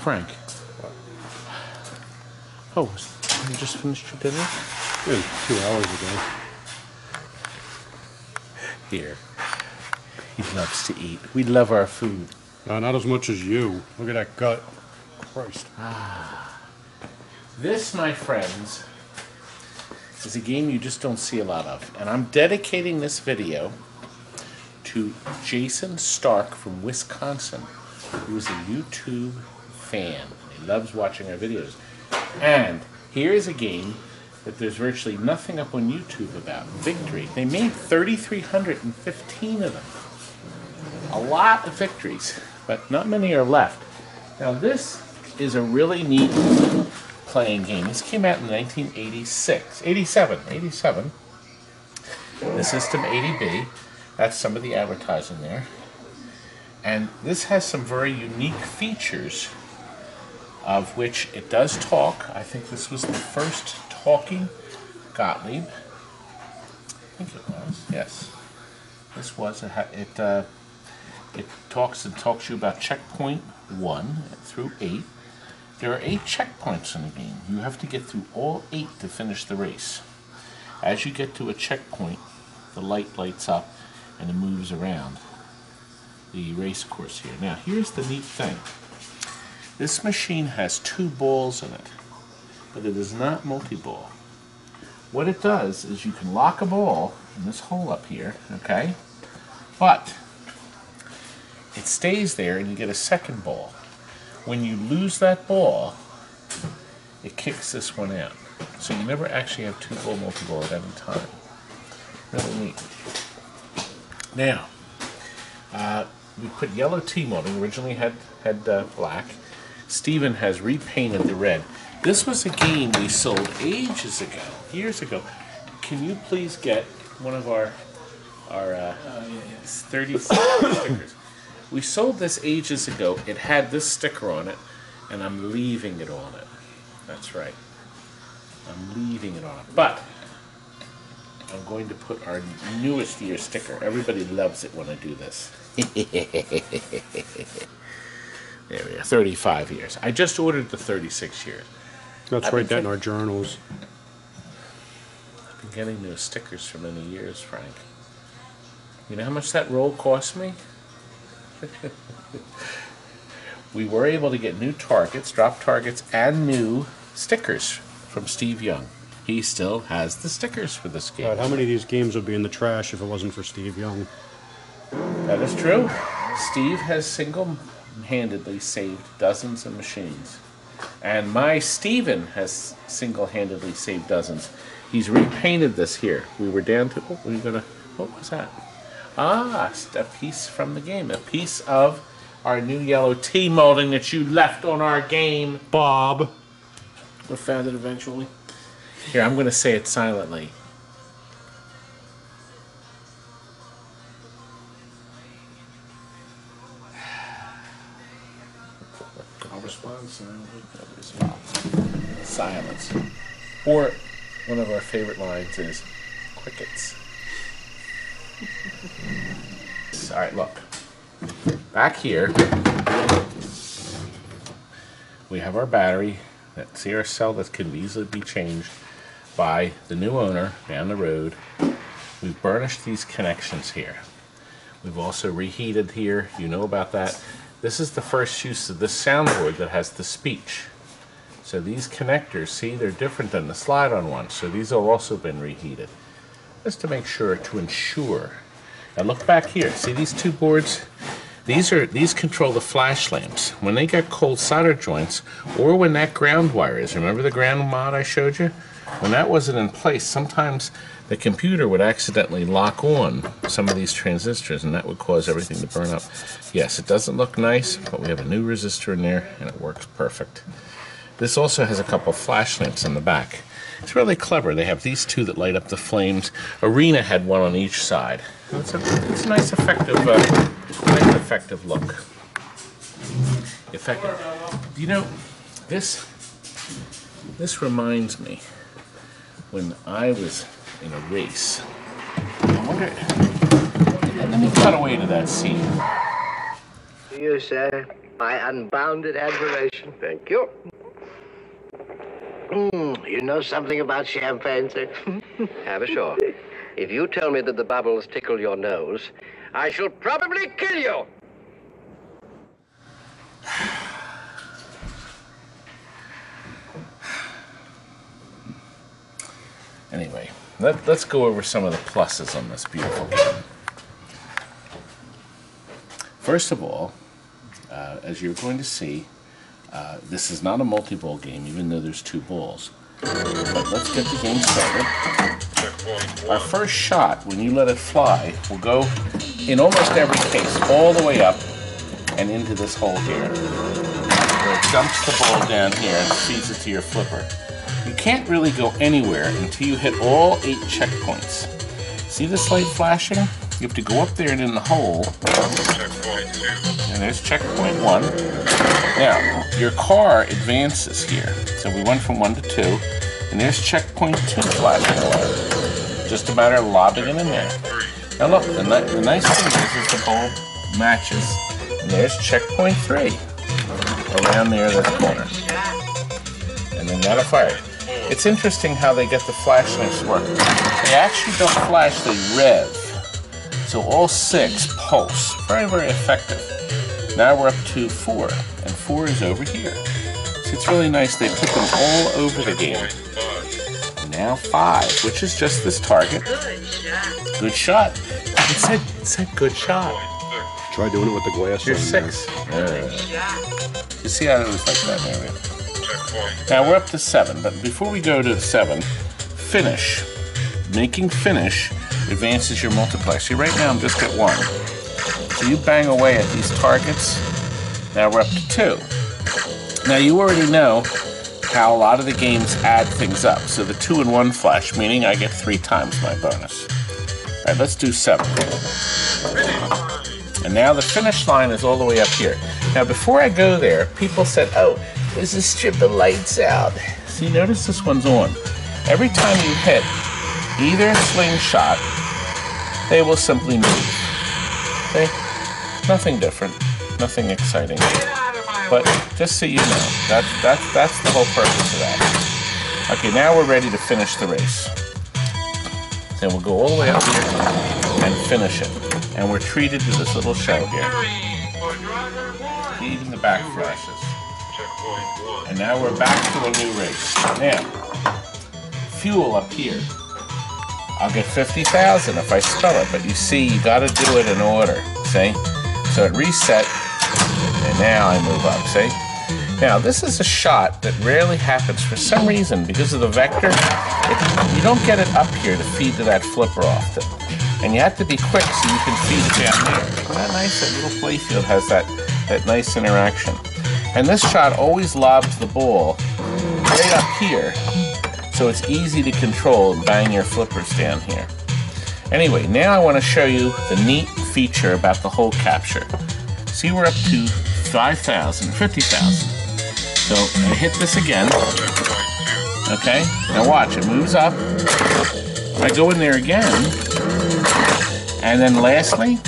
Frank. Oh, you just finished your dinner? Yeah, 2 hours ago. Here. He loves to eat. We love our food. Not as much as you. Look at that gut. Christ. This, my friends, is a game you just don't see a lot of. And I'm dedicating this video to Jason Stark from Wisconsin, who is a YouTube fan. He loves watching our videos. And here is a game that there's virtually nothing up on YouTube about. Victory. They made 3,315 of them. A lot of victories, but not many are left. Now this is a really neat playing game. This came out in 1987. The System 80B. That's some of the advertising there. And this has some very unique features, of which it does talk. I think this was the first talking Gottlieb. I think it was, yes. This was, it talks to you about checkpoint 1 through 8. There are 8 checkpoints in the game. You have to get through all 8 to finish the race. As you get to a checkpoint, the light lights up and it moves around the race course here. Now, here's the neat thing. This machine has 2 balls in it, but it is not multi-ball. What it does is you can lock a ball in this hole up here, okay? But it stays there and you get a second ball. When you lose that ball, it kicks this one out. So you never actually have 2-ball multi-ball at any time. Really neat. Now, we put yellow T-molding. Originally had black. Steven has repainted the red. This was a game we sold ages ago, years ago. Can you please get one of our 36 stickers? We sold this ages ago. It had this sticker on it, and I'm leaving it on it. That's right. I'm leaving it on it. But I'm going to put our newest year sticker. Everybody loves it when I do this. There we go. 35 years. I just ordered the 36 years. Let's write that in our journals. I've been getting those stickers for many years, Frank. You know how much that roll cost me? We were able to get new targets, drop targets, and new stickers from Steve Young. He still has the stickers for this game. God, how many of these games would be in the trash if it wasn't for Steve Young? That is true. Steve has single-handedly saved dozens of machines. And my Steven has single-handedly saved dozens. He's repainted this here. We were down to, what was that? Ah, a piece from the game. A piece of our new yellow T-molding that you left on our game. Bob. We found it eventually. Here, I'm going to say it silently. I'll respond silently. Silence. Or one of our favorite lines is crickets. All right, look. Back here, we have our battery. That's our cell that can easily be changed by the new owner down the road. We've burnished these connections here. We've also reheated here. You know about that. This is the first use of this soundboard that has the speech. So these connectors, see, they're different than the slide-on ones. So these have also been reheated. Just to make sure, to ensure. Now look back here. See these 2 boards? These control the flash lamps. When they get cold solder joints, or when that ground wire is, remember the ground mod I showed you? When that wasn't in place, sometimes the computer would accidentally lock on some of these transistors, and that would cause everything to burn up. Yes, it doesn't look nice, but we have a new resistor in there, and it works perfect. This also has a couple flash lamps in the back. It's really clever. They have these 2 that light up the flames. Arena had one on each side. It's a nice, effective look. Effective. You know, this reminds me when I was in a race. I wonder. Let me cut away to that scene. You say My unbounded admiration. Thank you. You know something about champagne, sir? Have a sure. If you tell me that the bubbles tickle your nose, I shall probably kill you. Anyway, let's go over some of the pluses on this beautiful game. First of all, as you're going to see, this is not a multi-ball game, even though there's 2 balls. But let's get the game started. Our first shot, when you let it fly, will go in almost every case all the way up and into this hole here, where it dumps the ball down here and feeds it to your flipper. You can't really go anywhere until you hit all 8 checkpoints. See this light flashing? You have to go up there and in the hole. And there's checkpoint 1. Now, your car advances here. So we went from 1 to 2. And there's checkpoint 2 flashing away. Just a matter of lobbing it in there. Now look, the nice thing is the bulb matches. And there's checkpoint 3. Around there, this corner. And then that'll fire. It's interesting how they get the flashlights work. They actually don't flash, they rev. So all 6 pulse. Very, very effective. Now we're up to 4, and 4 is over here. So it's really nice. They put them all over the game. Now 5, which is just this target. Good shot. It said good shot. Try doing it with the glass. Here's 6. You see how it was like that, maybe? Now we're up to 7, but before we go to 7, finish. Making finish advances your multiplex. See, right now I'm just at 1. So you bang away at these targets. Now we're up to 2. Now you already know how a lot of the games add things up. So the 2 and 1 flash, meaning I get 3 times my bonus. Alright, let's do 7. And now the finish line is all the way up here. Now before I go there, people said, oh, there's a strip of lights out. See, notice this one's on. Every time you hit either slingshot, they will simply move. See? Nothing different, nothing exciting. But just so you know, that's the whole purpose of that. Okay, now we're ready to finish the race. Then we'll go all the way up here and finish it. And we're treated to this little show here. Even the back flashes. And now we're back to a new race. Now, fuel up here. I'll get 50,000 if I spell it, but you see, you gotta do it in order, see? So it reset, and now I move up, see? Now, this is a shot that rarely happens for some reason, because of the vector. You don't get it up here to feed to that flipper often. And you have to be quick so you can feed it down there. Isn't that nice? That little playfield has that nice interaction. And this shot always lobs the ball right up here, so it's easy to control and bang your flippers down here. Anyway, now I want to show you the neat feature about the hole capture. See, we're up to 5,000, 50,000. So I hit this again. Okay, now watch, it moves up. I go in there again, and then lastly,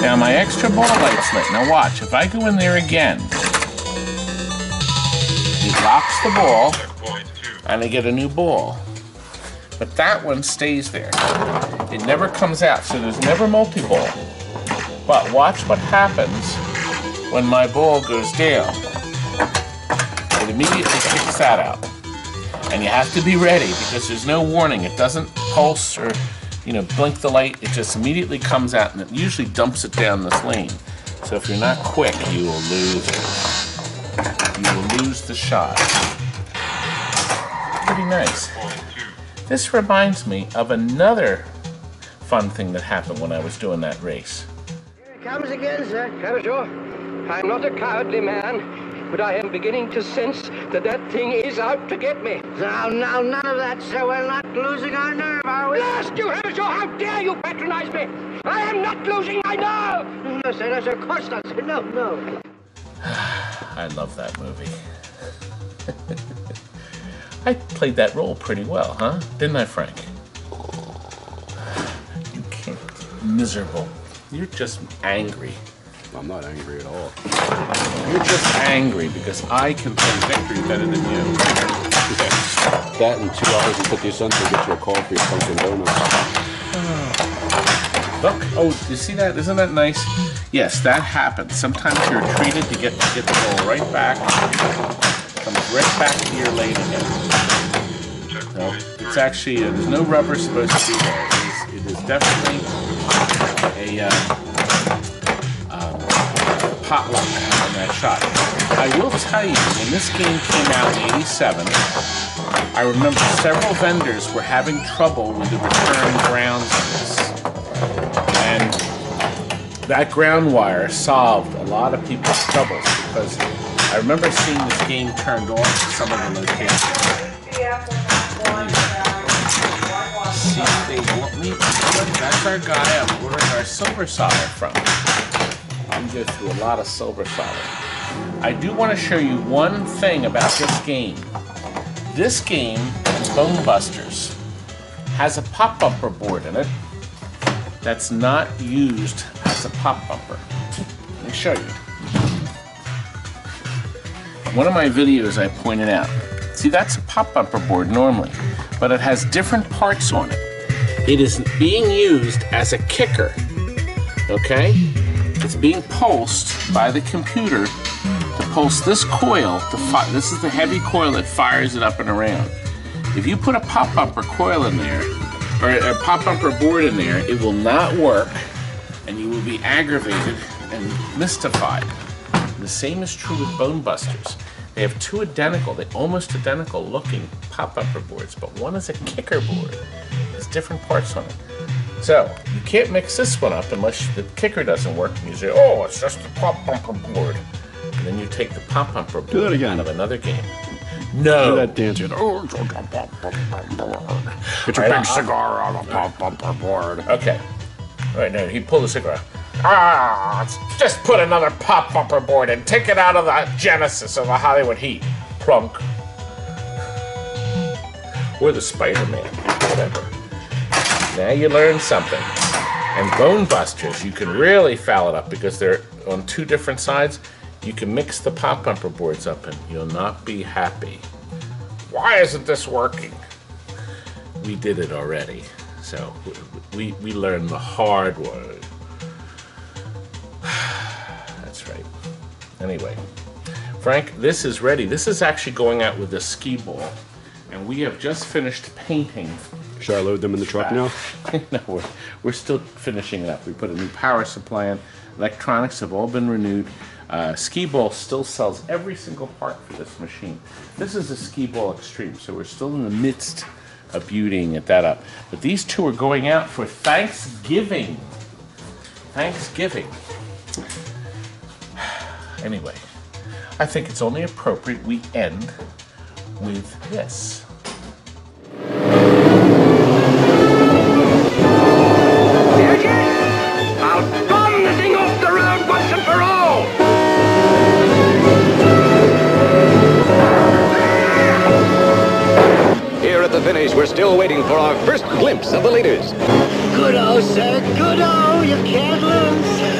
now my extra ball light's lit. Now watch, if I go in there again, it locks the ball, and I get a new ball. But that one stays there. It never comes out, so there's never multi-ball. But watch what happens when my ball goes down. It immediately kicks that out. And you have to be ready, because there's no warning. It doesn't pulse or, blink the light. It just immediately comes out, and it usually dumps it down this lane. So if you're not quick, you will lose it. You will lose the shot. Pretty nice. This reminds me of another fun thing that happened when I was doing that race. Here it comes again, sir. Cabochon, I'm not a cowardly man, but I am beginning to sense that thing is out to get me. Now, none of that, sir. We're not losing our nerve, are we? Blast you, Cabochon! How dare you patronize me? I am not losing my nerve! No, sir, no, sir. Of course not, sir. No. I love that movie. I played that role pretty well, huh? Didn't I, Frank? You can't. Miserable. You're just angry. I'm not angry at all. You're just angry because I can play victory better than you. That and 2 hours and 50 cents will get you a call for your Dunkin' Donuts. Look, oh, you see that? Isn't that nice? Yes, that happens. Sometimes you're treated to get the ball right back. Comes right back to your lane again. So it's actually, there's no rubber supposed to be there. It is definitely a potluck on that shot. I will tell you, when this game came out in '87, I remember several vendors were having trouble with the return grounds on this. And that ground wire solved a lot of people's troubles because I remember seeing this game turned off in some of the locations. See, they want me. That's our guy I'm ordering our silver solder from. I'm going to go through a lot of silver solder. I do want to show you one thing about this game. This game, Bone Busters, has a pop bumper board in it that's not used as a pop bumper. Let me show you. One of my videos I pointed out. See, that's a pop bumper board normally, but it has different parts on it. It is being used as a kicker, okay? It's being pulsed by the computer to pulse this coil. This is the heavy coil that fires it up and around. If you put a pop bumper coil in there, or a pop bumper board in there, it will not work, and you will be aggravated and mystified. The same is true with Bone Busters. They have two almost identical looking pop bumper boards, but one is a kicker board. There's different parts on it. So, you can't mix this one up unless the kicker doesn't work, and you say, oh, it's just a pop bumper board. And then you take the pop bumper board Do that again. out of another game. No. Do that dance again. Oh, get your big cigar on a pop bumper board. Okay. All right, now he pulled the cigar. Let's just put another pop bumper board and take it out of the Genesis of the Hollywood Heat. Plunk. Or the Spider-Man. Whatever. Now you learn something. And Bone Busters, you can really foul it up because they're on two different sides. You can mix the pop bumper boards up and you'll not be happy. Why isn't this working? We did it already. So we learned the hard way. That's right. Anyway, Frank, this is ready. This is actually going out with a ski ball. And we have just finished painting. Should I load them in the truck now? No, we're still finishing it up. We put a new power supply in. Electronics have all been renewed. Ski Ball still sells every single part for this machine. This is a Ski Ball Extreme, so we're still in the midst of beautying that up. But these two are going out for Thanksgiving. Thanksgiving. Anyway, I think it's only appropriate we end with this. I'll bomb the thing off the road once and for all! Here at the finish, we're still waiting for our first glimpse of the leaders. Good-o, sir, good-o, you can't lose.